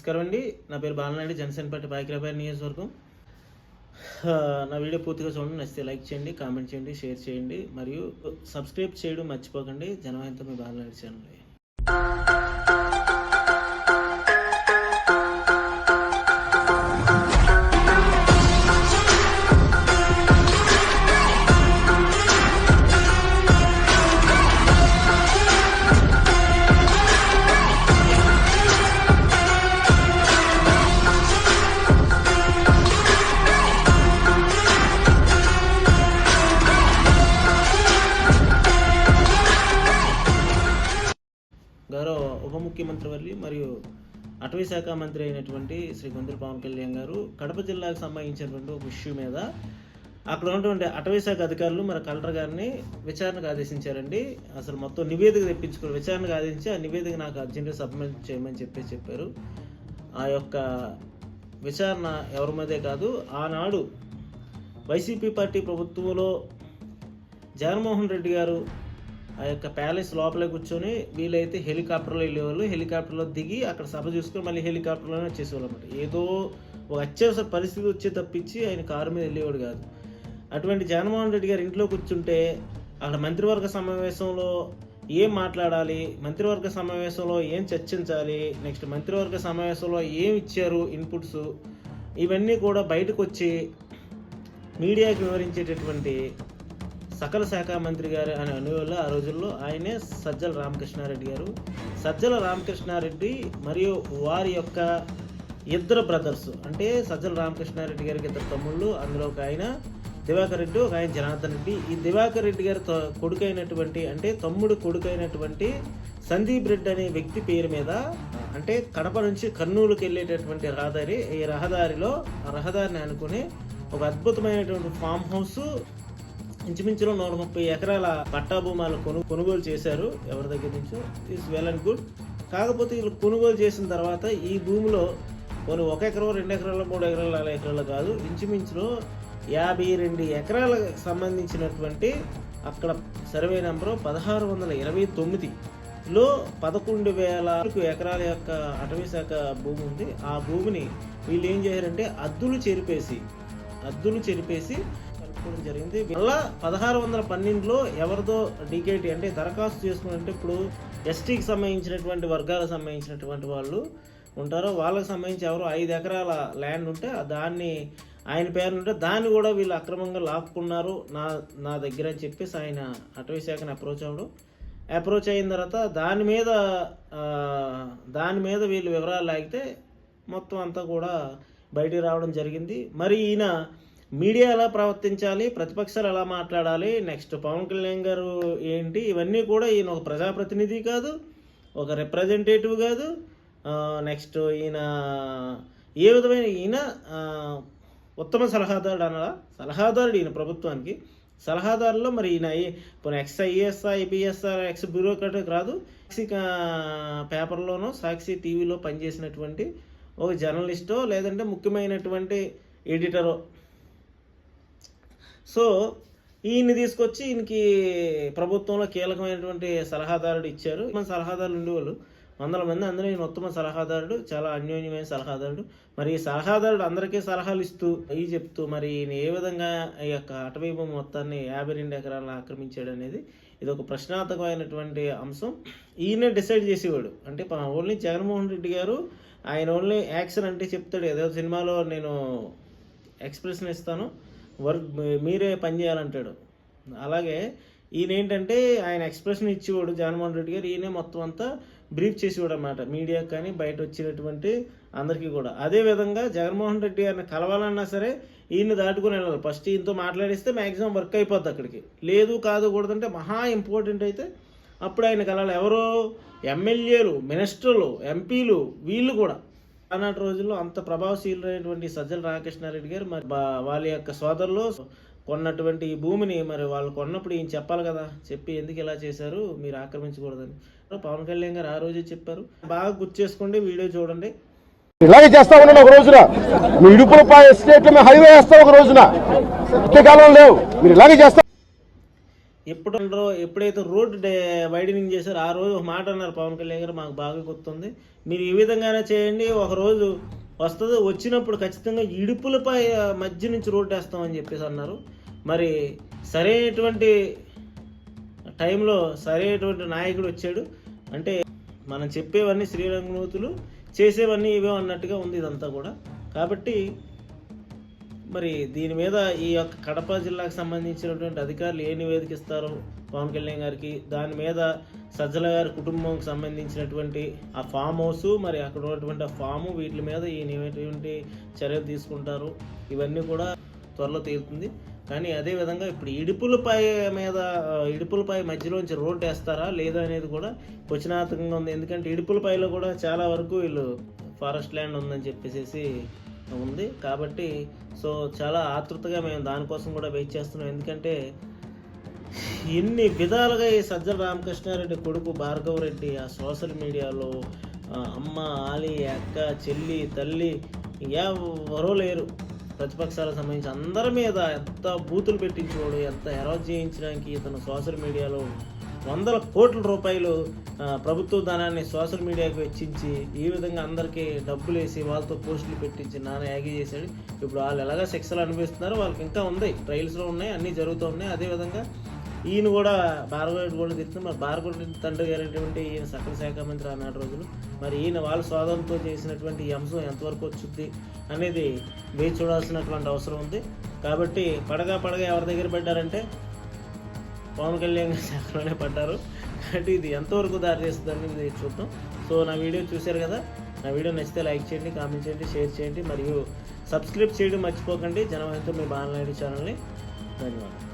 నమస్కారం అండి, నా పేరు బాలనాయుడు, జనసేన పార్టీ పాకిరాబాద్ నియోజకవర్గం. నా వీడియో పూర్తిగా చూడండి, నచ్చితే లైక్ చేయండి, కామెంట్ చేయండి, షేర్ చేయండి మరియు సబ్స్క్రైబ్ చేయడం మర్చిపోకండి. జనహితం మీ బాలనాయుడు ఛానల్. గౌరవ ఉప ముఖ్యమంత్రి వర్యులు మరియు అటవీ శాఖ మంత్రి అయినటువంటి శ్రీ గొంతుల పవన్ కళ్యాణ్ గారు కడప జిల్లాకు సంబంధించినటువంటి ఒక ఇష్యూ మీద అక్కడ ఉన్నటువంటి అటవీ శాఖ అధికారులు మరి కలెక్టర్ గారిని విచారణకు ఆదేశించారండి. అసలు మొత్తం నివేదిక తెప్పించుకుని విచారణకు ఆదేశించి ఆ నివేదిక నాకు అర్జెంట్గా సబ్మిట్ చేయమని చెప్పారు. ఆ యొక్క విచారణ ఎవరి మీదే కాదు, ఆనాడు వైసీపీ పార్టీ ప్రభుత్వంలో జగన్మోహన్ రెడ్డి గారు ఆ యొక్క ప్యాలెస్ లోపలే కూర్చొని వీలైతే హెలికాప్టర్లో వెళ్ళేవాళ్ళు, హెలికాప్టర్లో దిగి అక్కడ సభ చూసుకొని మళ్ళీ హెలికాప్టర్లోనే వచ్చేసేవాళ్ళు అనమాట. ఏదో ఒక అత్యవసర పరిస్థితి వచ్చే తప్పించి ఆయన కారు మీద వెళ్ళేవాడు కాదు. అటువంటి జగన్మోహన్ రెడ్డి గారు ఇంట్లో కూర్చుంటే అక్కడ మంత్రివర్గ సమావేశంలో ఏం మాట్లాడాలి, మంత్రివర్గ సమావేశంలో ఏం చర్చించాలి, నెక్స్ట్ మంత్రివర్గ సమావేశంలో ఏం ఇచ్చారు ఇన్పుట్స్, ఇవన్నీ కూడా బయటకు వచ్చి మీడియాకి వివరించేటటువంటి సకల శాఖ మంత్రి గారు అని అనేవాళ్ళు. ఆ రోజుల్లో ఆయనే సజ్జల రామకృష్ణారెడ్డి గారు. సజ్జల రామకృష్ణారెడ్డి మరియు వారి యొక్క ఇద్దరు బ్రదర్స్, అంటే సజ్జల రామకృష్ణారెడ్డి గారికి ఇద్దరు తమ్ముళ్ళు, అందులో ఒక ఆయన దివాకర్ రెడ్డి, ఒక ఆయన జనార్దన్ రెడ్డి. ఈ దివాకర్ రెడ్డి గారి కొడుకైనటువంటి అంటే తమ్ముడు కొడుకైనటువంటి సందీప్ రెడ్డి అనే వ్యక్తి పేరు మీద అంటే కడప నుంచి కర్నూలుకి వెళ్ళేటటువంటి రహదారి, ఈ రహదారిలో రహదారిని అనుకుని ఒక అద్భుతమైనటువంటి ఫామ్ హౌస్ ఇంచుమించులో 130 ఎకరాల పట్టా భూమాలు కొనుగోలు చేశారు. ఎవరి దగ్గర నుంచో ఈజ్ వెల్ అండ్ గుడ్. కాకపోతే వీళ్ళు కొనుగోలు చేసిన తర్వాత ఈ భూమిలో కొన్ని 1 ఎకరం, 2 ఎకరాలు, 3 ఎకరాలు, 4 ఎకరాలు కాదు, ఇంచుమించులో 52 ఎకరాలకు సంబంధించినటువంటి అక్కడ సర్వే నెంబరు 1629లో 11,000 ఎకరాల యొక్క అటవీ శాఖ భూమి ఉంది. ఆ భూమిని వీళ్ళు ఏం చేశారంటే అద్దులు చెరిపేసి జరిగింది. మళ్ళా 1612లో ఎవరిదో డీకేటీ అంటే దరఖాస్తు చేసుకున్నట్టు ఇప్పుడు ఎస్టీకి సంబంధించినటువంటి వర్గాలకు సంబంధించినటువంటి వాళ్ళు ఉంటారో వాళ్ళకి సంబంధించి ఎవరో 5 ఎకరాల ల్యాండ్ ఉంటే దాన్ని ఆయన పేరు ఉంటే దాన్ని కూడా వీళ్ళు అక్రమంగా లాక్కున్నారు నా దగ్గర అని చెప్పేసి ఆయన అటవీ శాఖని అప్రోచ్ అయిన తర్వాత దాని మీద వీళ్ళు వివరాలు లాగితే మొత్తం అంతా కూడా బయటికి రావడం జరిగింది. మరి ఈయన మీడియా ఎలా ప్రవర్తించాలి, ప్రతిపక్షాలు ఎలా మాట్లాడాలి, నెక్స్ట్ పవన్ కళ్యాణ్ గారు ఏంటి, ఇవన్నీ కూడా ఈయన ఒక ప్రజాప్రతినిధి కాదు, ఒక రిప్రజెంటేటివ్ కాదు, నెక్స్ట్ ఈయన ఏ విధమైన ఈయన ఉత్తమ సలహాదారుడు ఈయన ప్రభుత్వానికి. సలహాదారులో మరి ఈయన ఎక్స్-ఐఏఎస్, ఐపీఎస్, ఎక్స్ బ్యూరోక్రాటిక్ రాదు, సాక్షి పేపర్లోనో సాక్షి టీవీలో పనిచేసినటువంటి ఒక జర్నలిస్టో లేదంటే ముఖ్యమైనటువంటి ఎడిటరో. సో ఈయన్ని తీసుకొచ్చి ఈయనకి ప్రభుత్వంలో కీలకమైనటువంటి సలహాదారుడు ఇచ్చారు. మన సలహాదారులు ఉండేవాళ్ళు 100 మంది, అందులో ఈయన ఉత్తమ సలహాదారుడు, చాలా అన్యోన్యమైన సలహాదారుడు. మరి ఈ సలహాదారుడు అందరికీ సలహాలు ఇస్తూ చెప్తూ మరి ఈయన ఏ విధంగా ఈ యొక్క అటవీ భూమి మొత్తాన్ని 52 ఎకరాలను ఆక్రమించాడు అనేది ఇది ఒక ప్రశ్నార్థకమైనటువంటి అంశం. ఈయనే డిసైడ్ చేసేవాడు. అంటే ఓన్లీ జగన్మోహన్ రెడ్డి గారు ఆయన ఓన్లీ యాక్షన్ అంటే చెప్తాడు, ఏదో సినిమాలో నేను ఎక్స్ప్రెషన్ ఇస్తాను, వర్క్ మీరే పని చేయాలంటాడు. అలాగే ఈయన ఏంటంటే ఆయన ఎక్స్ప్రెషన్ ఇచ్చేవాడు జగన్మోహన్ రెడ్డి గారు, ఈయనే మొత్తం అంతా బ్రీఫ్ చేసేవాడు అన్నమాట మీడియాకి కానీ బయట వచ్చినటువంటి అందరికీ కూడా. అదేవిధంగా జగన్మోహన్ రెడ్డి గారిని కలవాలన్నా సరే ఈయన దాటుకుని వెళ్ళాలి. ఫస్ట్ ఈయనతో మాట్లాడిస్తే మ్యాక్సిమం వర్క్ అయిపోద్ది అక్కడికి. లేదు కాదుకూడదంటే మహా ఇంపార్టెంట్ అయితే అప్పుడు ఆయన కలవాలి. ఎవరో ఎమ్మెల్యేలు, మినిస్టర్లు, ఎంపీలు వీళ్ళు కూడా. ఆనాటి రోజుల్లో అంత ప్రభావశీలైనటువంటి సజ్జల రామకృష్ణారెడ్డి గారు మరి వాళ్ళ యొక్క సోదరులు కొన్నటువంటి ఈ భూమిని మరి వాళ్ళు కొన్నప్పుడు ఈయన చెప్పాలి కదా, చెప్పి ఎందుకు ఇలా చేశారు, మీరు ఆక్రమించకూడదని పవన్ కళ్యాణ్ గారు ఆ రోజే చెప్పారు. బాగా గుర్తు చేసుకోండి, వీడియో చూడండి. ఇలాగే చేస్తా ఉన్నాను ఒక రోజున, మీ ఇడుపులపాయ ఎస్టేట్ హైవే వేస్తాం ఒక రోజున, కాలం లేవు, మీరు ఇలాగే చేస్తా. ఎప్పుడైతే రోడ్డు వైడనింగ్ చేశారో ఆ రోజు ఒక మాట అన్నారు పవన్ కళ్యాణ్ గారు, మాకు బాగా గుర్తుంది. మీరు ఈ విధంగానే చేయండి, ఒక రోజు వస్తుంది, వచ్చినప్పుడు ఖచ్చితంగా ఇడుపులపై మధ్య నుంచి రోడ్డు వేస్తామని చెప్పేసి అన్నారు. మరి సరైనటువంటి టైంలో సరైనటువంటి నాయకుడు వచ్చాడు. అంటే మనం చెప్పేవన్నీ శ్రీరంగనూతులు, చేసేవన్నీ ఇవే అన్నట్టుగా ఉంది ఇదంతా కూడా. కాబట్టి మరి దీని మీద ఈ యొక్క కడప జిల్లాకు సంబంధించినటువంటి అధికారులు ఏ నివేదిక ఇస్తారో పవన్ కళ్యాణ్ గారికి, దాని మీద సజ్జల గారి కుటుంబంకి సంబంధించినటువంటి ఆ ఫామ్ హౌస్, మరి అక్కడ ఉన్నటువంటి ఆ ఫాము, వీటి మీద ఏటువంటి చర్యలు తీసుకుంటారు, ఇవన్నీ కూడా త్వరలో తీరుతుంది. కానీ అదేవిధంగా ఇప్పుడు ఇడుపులపై మధ్యలోంచి రోడ్డు వేస్తారా లేదా అనేది కూడా క్వశ్చనార్థకంగా ఉంది. ఎందుకంటే ఇడుపులపైలో కూడా చాలా వరకు వీళ్ళు ఫారెస్ట్ ల్యాండ్ ఉందని చెప్పేసి ఉంది. కాబట్టి సో చాలా ఆతృతగా మేము దానికోసం కూడా వెయిట్ చేస్తున్నాం. ఎందుకంటే ఎన్ని విధాలుగా ఈ సజ్జల రామకృష్ణారెడ్డి కొడుకు భార్గవ్ రెడ్డి ఆ సోషల్ మీడియాలో అమ్మ, ఆలి, అక్క, చెల్లి, తల్లి ఎవరో లేరు, ప్రతిపక్షాలకు సంబంధించి అందరి మీద ఎంత బూతులు పెట్టించేవాడు, ఎంత హెరాస్ చేయించడానికి ఇతను సోషల్ మీడియాలో వందల కోట్ల రూపాయలు ప్రభుత్వ ధనాన్ని సోషల్ మీడియాకి వెచ్చించి ఈ విధంగా అందరికీ డబ్బులు వేసి వాళ్ళతో పోస్టులు పెట్టించి నాన్న యాగి చేశాడు. ఇప్పుడు వాళ్ళు ఎలాగా శిక్షలు అనిపిస్తున్నారు, వాళ్ళకి ఇంకా ఉంది, ట్రయల్స్లో ఉన్నాయి, అన్నీ జరుగుతూ ఉన్నాయి. అదేవిధంగా ఈయన కూడా భార్గవ్ కూడా తిరుగుతుంది. మరి భార్గవ్ తండ్రి గారైనటువంటి ఈయన సకల శాఖ మంత్రి ఆనాటి రోజులు, మరి ఈయన వాళ్ళ స్వాదంతో చేసినటువంటి ఈ అంశం ఎంతవరకు వచ్చింది అనేది వేచి చూడాల్సినటువంటి అవసరం ఉంది. కాబట్టి పడగా ఎవరి దగ్గర పడ్డారంటే పవన్ కళ్యాణ్ శాఖలోనే పడ్డారు. కాబట్టి ఇది ఎంతవరకు దారి చేస్తుందని చూద్దాం. సో నా వీడియో చూశారు కదా, నా వీడియో నచ్చితే లైక్ చేయండి, కామెంట్ చేయండి, షేర్ చేయండి, మరియు సబ్స్క్రైబ్ చేయడం మర్చిపోకండి. జనవాహినితో మీ బాలనాయుడు ఛానల్ని. ధన్యవాదాలు.